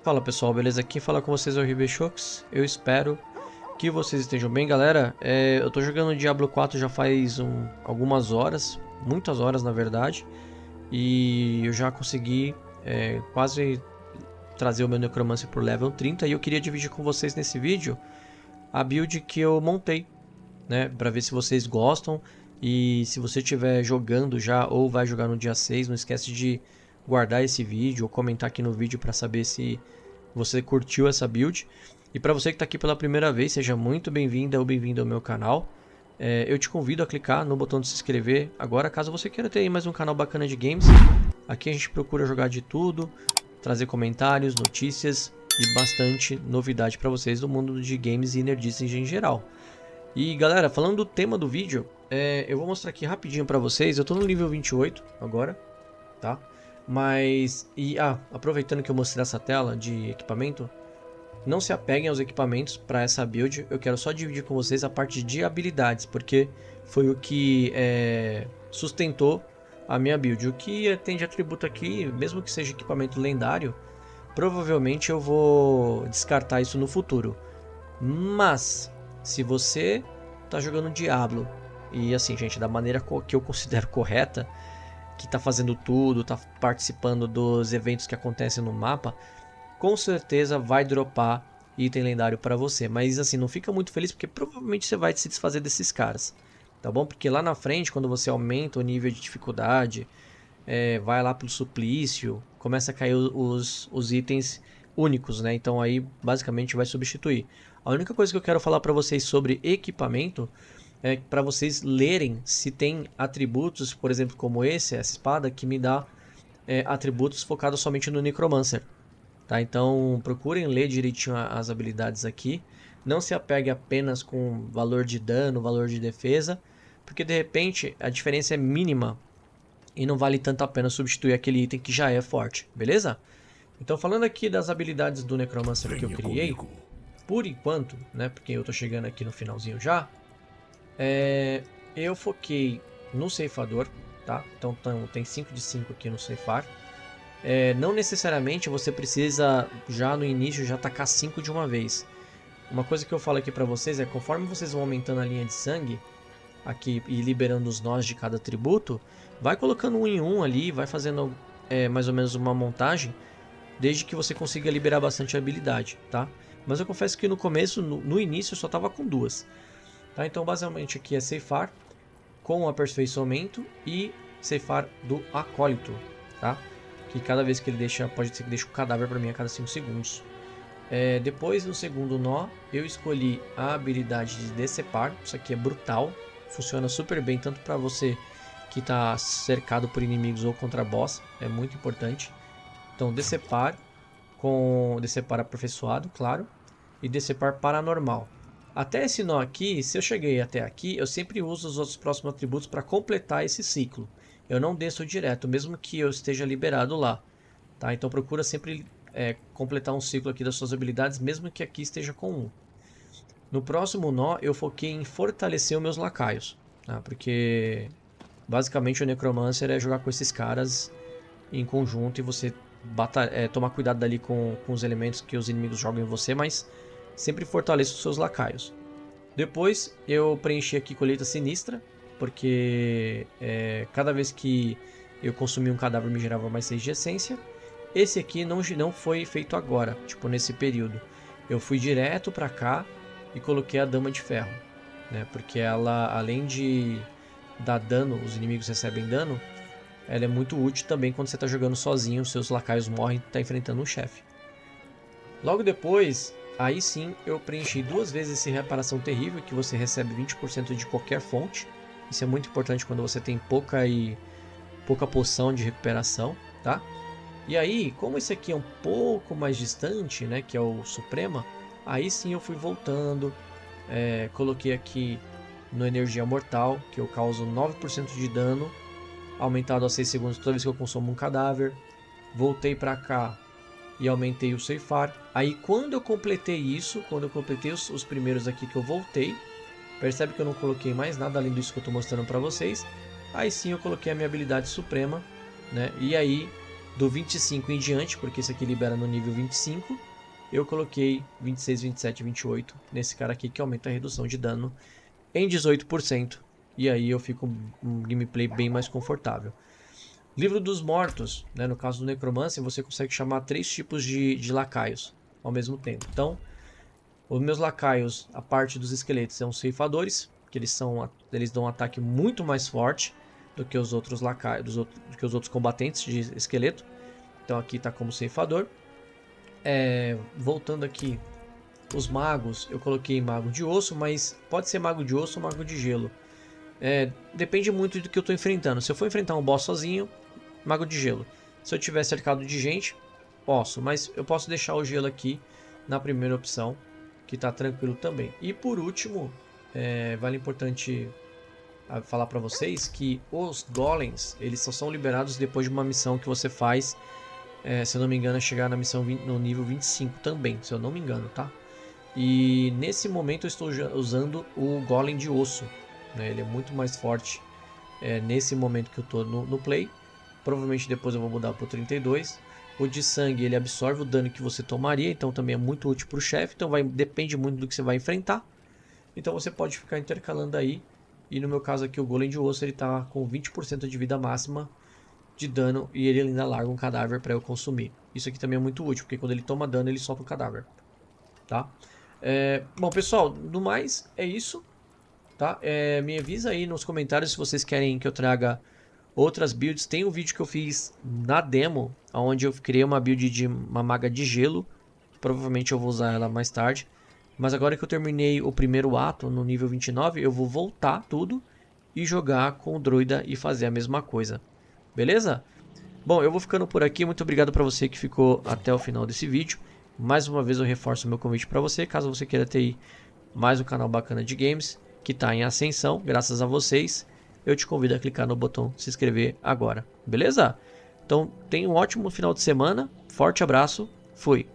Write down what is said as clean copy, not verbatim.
Fala pessoal, beleza? Quem fala com vocês é o RibeShox. Eu espero que vocês estejam bem, galera. Eu tô jogando Diablo 4 já faz algumas horas, muitas horas na verdade, e eu já consegui quase trazer o meu Necromancer por level 30 e eu queria dividir com vocês nesse vídeo a build que eu montei, né, para ver se vocês gostam. E se você estiver jogando já ou vai jogar no dia 6, não esquece de guardar esse vídeo ou comentar aqui no vídeo para saber se você curtiu essa build. E para você que está aqui pela primeira vez, seja muito bem-vinda ou bem-vindo ao meu canal. Eu te convido a clicar no botão de se inscrever agora, caso você queira ter aí mais um canal bacana de games. Aqui a gente procura jogar de tudo, trazer comentários, notícias e bastante novidade para vocês do mundo de games e nerdices em geral. E galera, falando do tema do vídeo, eu vou mostrar aqui rapidinho pra vocês. Eu tô no nível 28 agora, tá? Mas, aproveitando que eu mostrei essa tela de equipamento, não se apeguem aos equipamentos para essa build. Eu quero só dividir com vocês a parte de habilidades, porque foi o que sustentou a minha build. O que tem de atributo aqui, mesmo que seja equipamento lendário, provavelmente eu vou descartar isso no futuro. Mas se você tá jogando Diablo e assim, gente, da maneira que eu considero correta, que tá fazendo tudo, tá participando dos eventos que acontecem no mapa, com certeza vai dropar item lendário para você. Mas assim, não fica muito feliz porque provavelmente você vai se desfazer desses caras, tá bom? Porque lá na frente, quando você aumenta o nível de dificuldade, vai lá pro suplício, começa a cair os itens únicos, né? Então aí basicamente vai substituir. A única coisa que eu quero falar para vocês sobre equipamento é para vocês lerem se tem atributos, por exemplo, como essa espada, que me dá atributos focados somente no Necromancer. Tá? Então procurem ler direitinho as habilidades aqui. Não se apegue apenas com valor de dano, valor de defesa, porque de repente a diferença é mínima e não vale tanto a pena substituir aquele item que já é forte, beleza? Então falando aqui das habilidades do Necromancer que eu criei, por enquanto, né, porque eu tô chegando aqui no finalzinho já, eu foquei no ceifador, tá? Então tem 5 de 5 aqui no ceifar. Não necessariamente você precisa já no início já tacar 5 de uma vez. Uma coisa que eu falo aqui pra vocês é conforme vocês vão aumentando a linha de sangue aqui e liberando os nós de cada atributo, vai colocando um em um ali, vai fazendo mais ou menos uma montagem, desde que você consiga liberar bastante habilidade, tá? Mas eu confesso que no começo, no início, eu só tava com duas, tá? Então basicamente aqui é ceifar com o aperfeiçoamento e ceifar do acólito, tá? Que cada vez que ele deixa, pode ser que deixe o cadáver para mim a cada 5 segundos. Depois no segundo nó, eu escolhi a habilidade de decepar. Isso aqui é brutal, funciona super bem tanto para você que está cercado por inimigos ou contra boss, é muito importante. Então decepar com decepar aperfeiçoado, claro, e decepar paranormal. Até esse nó aqui, se eu cheguei até aqui, eu sempre uso os outros próximos atributos para completar esse ciclo. Eu não desço direto, mesmo que eu esteja liberado lá, tá? Então procura sempre completar um ciclo aqui das suas habilidades, mesmo que aqui esteja com 1. No próximo nó, eu foquei em fortalecer os meus lacaios, tá? Porque basicamente o Necromancer é jogar com esses caras em conjunto e você tomar cuidado dali com os elementos que os inimigos jogam em você, mas sempre fortaleça os seus lacaios. Depois eu preenchi aqui colheita sinistra, porque cada vez que eu consumi um cadáver me gerava mais 6 de essência. Esse aqui não foi feito agora, tipo nesse período. Eu fui direto pra cá e coloquei a Dama de Ferro, né? Porque ela, além de dar dano, os inimigos recebem dano, ela é muito útil também quando você está jogando sozinho, seus lacaios morrem e está enfrentando um chefe. Logo depois, aí sim, eu preenchi 2 vezes esse reparação terrível, que você recebe 20% de qualquer fonte. Isso é muito importante quando você tem pouca poção de recuperação, tá? E aí, como esse aqui é um pouco mais distante, né, que é o Suprema, aí sim eu fui voltando, coloquei aqui no Energia Mortal, que eu causo 9% de dano, aumentado a 6 segundos toda vez que eu consumo um cadáver. Voltei pra cá e aumentei o ceifar. Aí quando eu completei isso, quando eu completei os primeiros aqui que eu voltei, percebe que eu não coloquei mais nada além disso que eu estou mostrando para vocês. Aí sim eu coloquei a minha habilidade suprema, né? E aí do 25 em diante, porque esse aqui libera no nível 25. Eu coloquei 26, 27 e 28 nesse cara aqui, que aumenta a redução de dano em 18%. E aí eu fico um gameplay bem mais confortável. Livro dos Mortos, né? No caso do Necromancer, você consegue chamar 3 tipos de lacaios ao mesmo tempo. Então, os meus lacaios, a parte dos esqueletos, são ceifadores, que eles dão um ataque muito mais forte do que os outros lacaios, do que os outros combatentes de esqueleto. Então aqui está como ceifador. Voltando aqui, os magos, eu coloquei mago de osso, mas pode ser mago de osso ou mago de gelo. Depende muito do que eu estou enfrentando. Se eu for enfrentar um boss sozinho, mago de gelo. Se eu tiver cercado de gente, posso, mas eu posso deixar o gelo aqui na primeira opção, que está tranquilo também. E por último, vale importante falar para vocês que os golems, eles só são liberados depois de uma missão que você faz, se eu não me engano, é chegar na missão no nível 25 também, se eu não me engano, tá? E nesse momento eu estou usando o golem de osso, né? Ele é muito mais forte nesse momento que eu estou no play. Provavelmente depois eu vou mudar para o 32. O de sangue, ele absorve o dano que você tomaria, então também é muito útil para o chefe. Então depende muito do que você vai enfrentar. Então você pode ficar intercalando aí. E no meu caso aqui, o golem de osso, ele está com 20% de vida máxima de dano e ele ainda larga um cadáver para eu consumir. Isso aqui também é muito útil, porque quando ele toma dano, ele solta o cadáver. Tá? Bom, pessoal, no mais, é isso. Tá? Me avisa aí nos comentários se vocês querem que eu traga outras builds. Tem um vídeo que eu fiz na demo, onde eu criei uma build de uma maga de gelo. Provavelmente eu vou usar ela mais tarde. Mas agora que eu terminei o primeiro ato no nível 29, eu vou voltar tudo e jogar com o druida e fazer a mesma coisa. Beleza? Bom, eu vou ficando por aqui. Muito obrigado para você que ficou até o final desse vídeo. Mais uma vez eu reforço o meu convite para você, caso você queira ter mais um canal bacana de games, que está em ascensão, graças a vocês. Eu te convido a clicar no botão se inscrever agora, beleza? Então, tenha um ótimo final de semana, forte abraço, fui!